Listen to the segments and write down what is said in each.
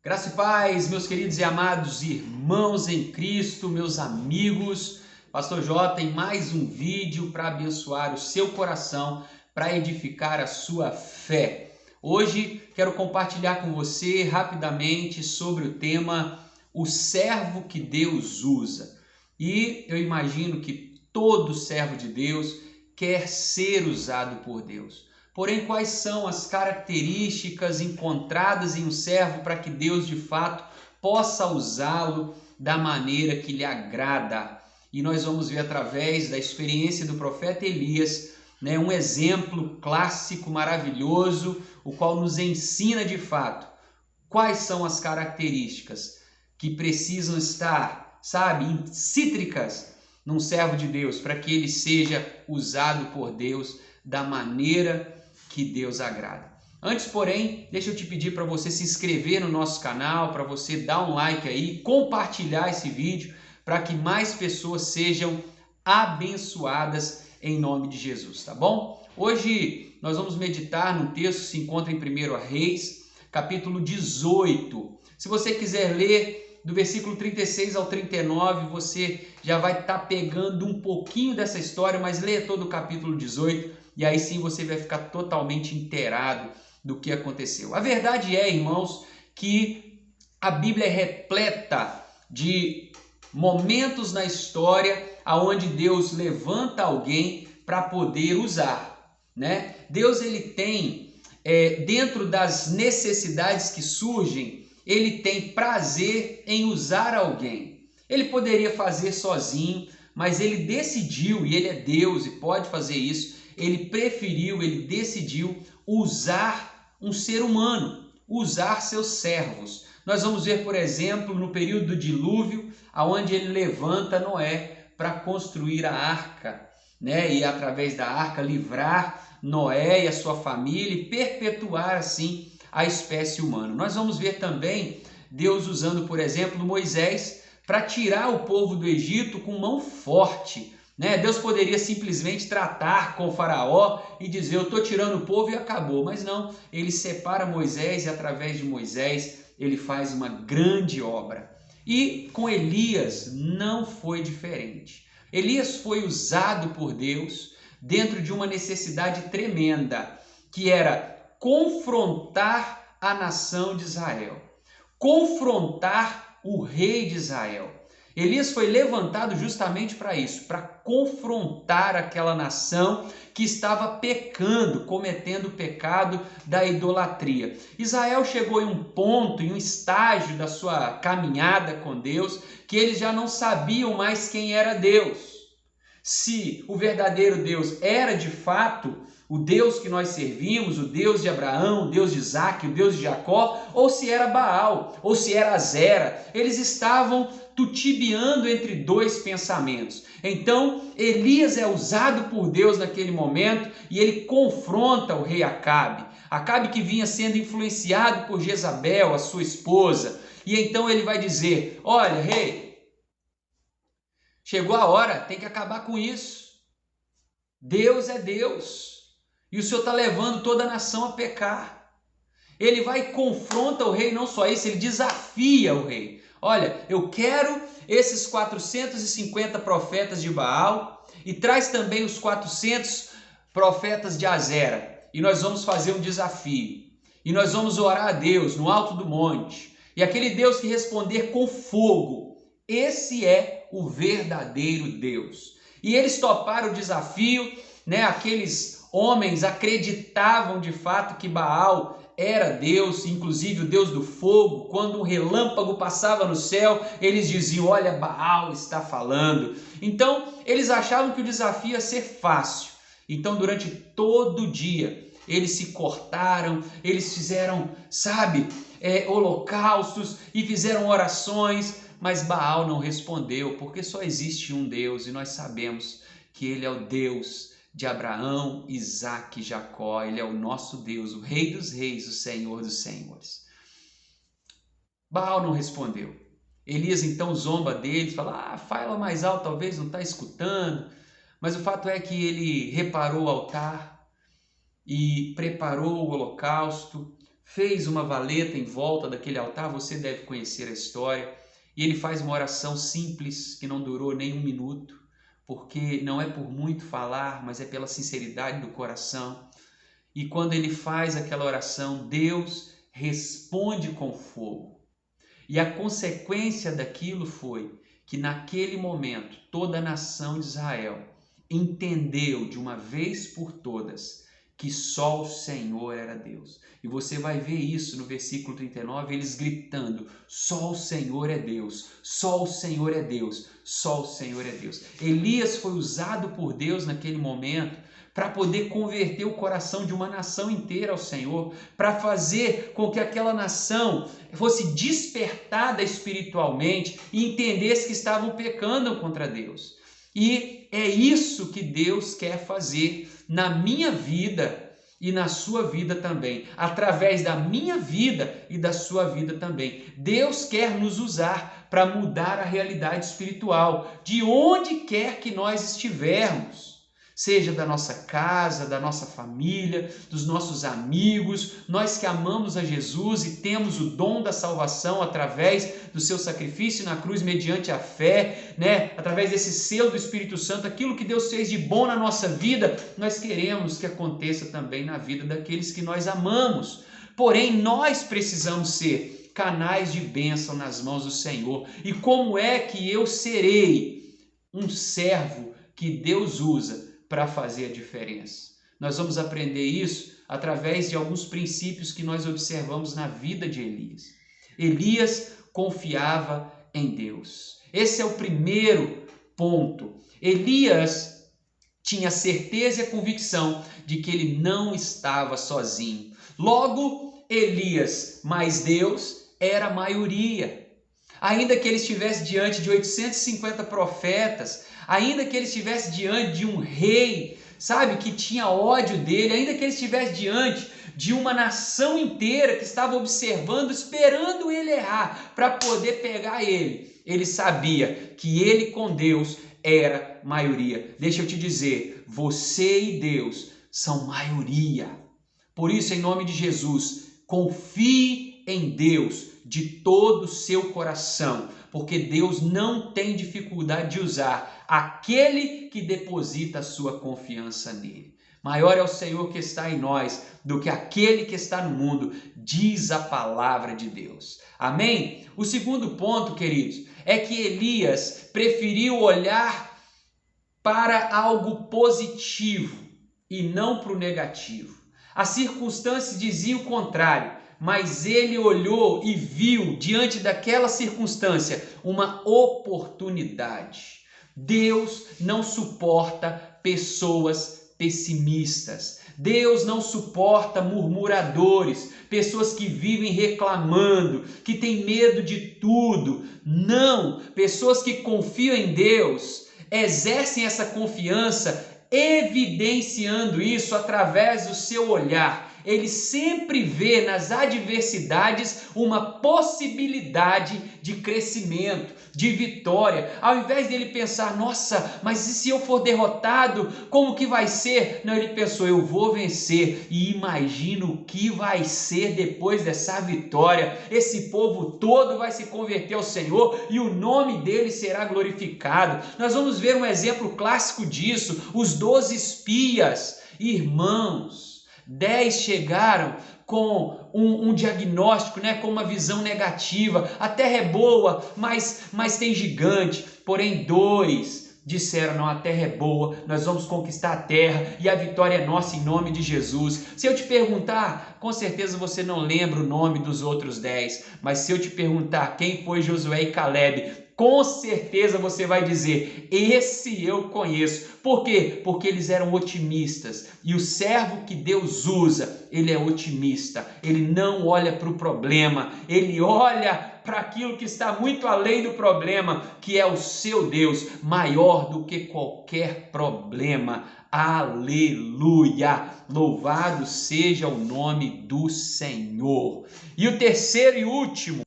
Graça e paz, meus queridos e amados irmãos em Cristo, meus amigos. Pastor J em mais um vídeo para abençoar o seu coração, para edificar a sua fé. Hoje quero compartilhar com você rapidamente sobre o tema o servo que Deus usa. E eu imagino que todo servo de Deus quer ser usado por Deus. Porém, quais são as características encontradas em um servo para que Deus de fato possa usá-lo da maneira que lhe agrada? E nós vamos ver através da experiência do profeta Elias, um exemplo clássico, maravilhoso, o qual nos ensina de fato quais são as características que precisam estar, cítricas num servo de Deus, para que ele seja usado por Deus da maneira que Deus agrada. Antes, porém, deixa eu te pedir para você se inscrever no nosso canal, para você dar um like aí, compartilhar esse vídeo, para que mais pessoas sejam abençoadas em nome de Jesus, tá bom? Hoje nós vamos meditar num texto que se encontra em 1 Reis, capítulo 18. Se você quiser ler do versículo 36 ao 39, você já vai estar pegando um pouquinho dessa história, mas leia todo o capítulo 18, e aí sim você vai ficar totalmente inteirado do que aconteceu. A verdade é, irmãos, que a Bíblia é repleta de momentos na história onde Deus levanta alguém para poder usar, né? Deus ele tem, dentro das necessidades que surgem, ele tem prazer em usar alguém. Ele poderia fazer sozinho, mas ele decidiu, e ele é Deus e pode fazer isso, ele decidiu usar um ser humano, usar seus servos. Nós vamos ver, por exemplo, no período do dilúvio, onde ele levanta Noé para construir a arca, né? E através da arca livrar Noé e a sua família e perpetuar assim a espécie humana. Nós vamos ver também Deus usando, por exemplo, Moisés para tirar o povo do Egito com mão forte. Deus poderia simplesmente tratar com o faraó e dizer, eu estou tirando o povo e acabou. Mas não, ele separa Moisés e através de Moisés ele faz uma grande obra. E com Elias não foi diferente. Elias foi usado por Deus dentro de uma necessidade tremenda, que era confrontar a nação de Israel, confrontar o rei de Israel. Elias foi levantado justamente para isso, para confrontar aquela nação que estava pecando, cometendo o pecado da idolatria. Israel chegou em um ponto, em um estágio da sua caminhada com Deus, que eles já não sabiam mais quem era Deus. Se o verdadeiro Deus era de fato o Deus que nós servimos, o Deus de Abraão, o Deus de Isaac, o Deus de Jacó, ou se era Baal, ou se era Azera. Eles estavam tutibiando entre dois pensamentos. Então, Elias é usado por Deus naquele momento e ele confronta o rei Acabe. Acabe que vinha sendo influenciado por Jezabel, a sua esposa. E então ele vai dizer, olha, rei, chegou a hora, tem que acabar com isso. Deus é Deus. E o Senhor está levando toda a nação a pecar. Ele vai e confronta o rei, não só isso, ele desafia o rei. Olha, eu quero esses 450 profetas de Baal e traz também os 400 profetas de Azera. E nós vamos fazer um desafio. E nós vamos orar a Deus no alto do monte. E aquele Deus que responder com fogo, esse é o verdadeiro Deus. E eles toparam o desafio, aqueles homens acreditavam de fato que Baal era Deus, inclusive o Deus do fogo. Quando um relâmpago passava no céu, eles diziam, olha, Baal está falando. Então, eles achavam que o desafio ia ser fácil. Então, durante todo o dia, eles se cortaram, eles fizeram, holocaustos e fizeram orações, mas Baal não respondeu, porque só existe um Deus e nós sabemos que ele é o Deus de Abraão, Isaac e Jacó. Ele é o nosso Deus, o Rei dos Reis, o Senhor dos Senhores. Baal não respondeu. Elias então zomba deles, fala, fala mais alto, talvez não está escutando. Mas o fato é que ele reparou o altar e preparou o holocausto, fez uma valeta em volta daquele altar, você deve conhecer a história. E ele faz uma oração simples, que não durou nem um minuto, porque não é por muito falar, mas é pela sinceridade do coração. E quando ele faz aquela oração, Deus responde com fogo. E a consequência daquilo foi que naquele momento toda a nação de Israel entendeu de uma vez por todas que só o Senhor era Deus. E você vai ver isso no versículo 39, eles gritando: só o Senhor é Deus, só o Senhor é Deus, só o Senhor é Deus. Elias foi usado por Deus naquele momento para poder converter o coração de uma nação inteira ao Senhor, para fazer com que aquela nação fosse despertada espiritualmente e entendesse que estavam pecando contra Deus. E é isso que Deus quer fazer na minha vida e na sua vida também, através da minha vida e da sua vida também. Deus quer nos usar para mudar a realidade espiritual, de onde quer que nós estivermos. Seja da nossa casa, da nossa família, dos nossos amigos, nós que amamos a Jesus e temos o dom da salvação através do seu sacrifício na cruz mediante a fé, através desse selo do Espírito Santo, aquilo que Deus fez de bom na nossa vida, nós queremos que aconteça também na vida daqueles que nós amamos. Porém, nós precisamos ser canais de bênção nas mãos do Senhor. E como é que eu serei um servo que Deus usa para fazer a diferença? Nós vamos aprender isso através de alguns princípios que nós observamos na vida de Elias. Elias confiava em Deus. Esse é o primeiro ponto. Elias tinha certeza e a convicção de que ele não estava sozinho. Logo, Elias mais Deus era a maioria. Ainda que ele estivesse diante de 850 profetas, ainda que ele estivesse diante de um rei, sabe, que tinha ódio dele, ainda que ele estivesse diante de uma nação inteira que estava observando, esperando ele errar para poder pegar ele, ele sabia que ele com Deus era maioria. Deixa eu te dizer, você e Deus são maioria. Por isso, em nome de Jesus, confie em Deus de todo o seu coração, porque Deus não tem dificuldade de usar aquele que deposita a sua confiança nele. Maior é o Senhor que está em nós do que aquele que está no mundo, diz a palavra de Deus. Amém? O segundo ponto, queridos, é que Elias preferiu olhar para algo positivo e não para o negativo. As circunstâncias diziam o contrário, mas ele olhou e viu diante daquela circunstância uma oportunidade. Deus não suporta pessoas pessimistas. Deus não suporta murmuradores, pessoas que vivem reclamando, que têm medo de tudo. Não, pessoas que confiam em Deus exercem essa confiança evidenciando isso através do seu olhar. Ele sempre vê nas adversidades uma possibilidade de crescimento, de vitória. Ao invés dele pensar, nossa, mas e se eu for derrotado, como que vai ser? Não, ele pensou, eu vou vencer e imagina o que vai ser depois dessa vitória. Esse povo todo vai se converter ao Senhor e o nome dele será glorificado. Nós vamos ver um exemplo clássico disso, os 12 espias, irmãos. 10 chegaram com um diagnóstico, com uma visão negativa. A terra é boa, mas tem gigante. Porém, 2 disseram, não, a terra é boa, nós vamos conquistar a terra e a vitória é nossa em nome de Jesus. Se eu te perguntar, com certeza você não lembra o nome dos outros 10, mas se eu te perguntar quem foi Josué e Calebe, com certeza você vai dizer, esse eu conheço. Por quê? Porque eles eram otimistas. E o servo que Deus usa, ele é otimista. Ele não olha para o problema, ele olha para aquilo que está muito além do problema, que é o seu Deus, maior do que qualquer problema. Aleluia! Louvado seja o nome do Senhor. E o terceiro e último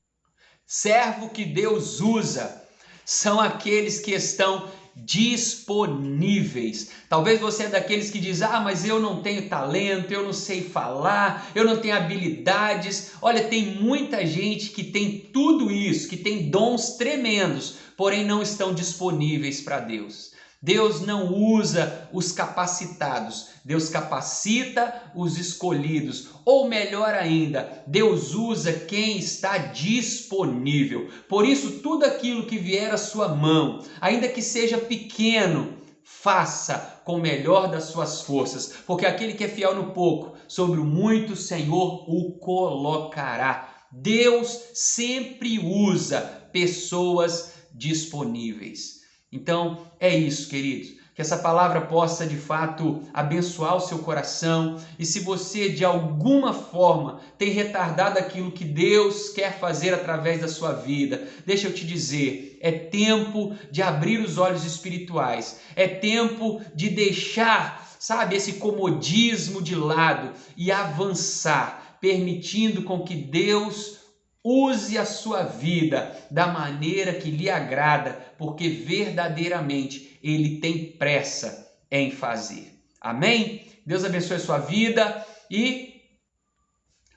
servo que Deus usa são aqueles que estão disponíveis. Talvez você é daqueles que diz: ah, mas eu não tenho talento, eu não sei falar, eu não tenho habilidades. Olha, tem muita gente que tem tudo isso, que tem dons tremendos, porém não estão disponíveis para Deus. Deus não usa os capacitados, Deus capacita os escolhidos, ou melhor ainda, Deus usa quem está disponível. Por isso, tudo aquilo que vier à sua mão, ainda que seja pequeno, faça com o melhor das suas forças, porque aquele que é fiel no pouco, sobre o muito, o Senhor o colocará. Deus sempre usa pessoas disponíveis. Então, é isso, queridos. Que essa palavra possa, de fato, abençoar o seu coração. E se você, de alguma forma, tem retardado aquilo que Deus quer fazer através da sua vida, deixa eu te dizer, é tempo de abrir os olhos espirituais. É tempo de deixar, sabe, esse comodismo de lado e avançar, permitindo com que Deus use a sua vida da maneira que lhe agrada, porque verdadeiramente Ele tem pressa em fazer. Amém? Deus abençoe a sua vida e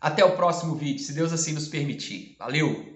até o próximo vídeo, se Deus assim nos permitir. Valeu!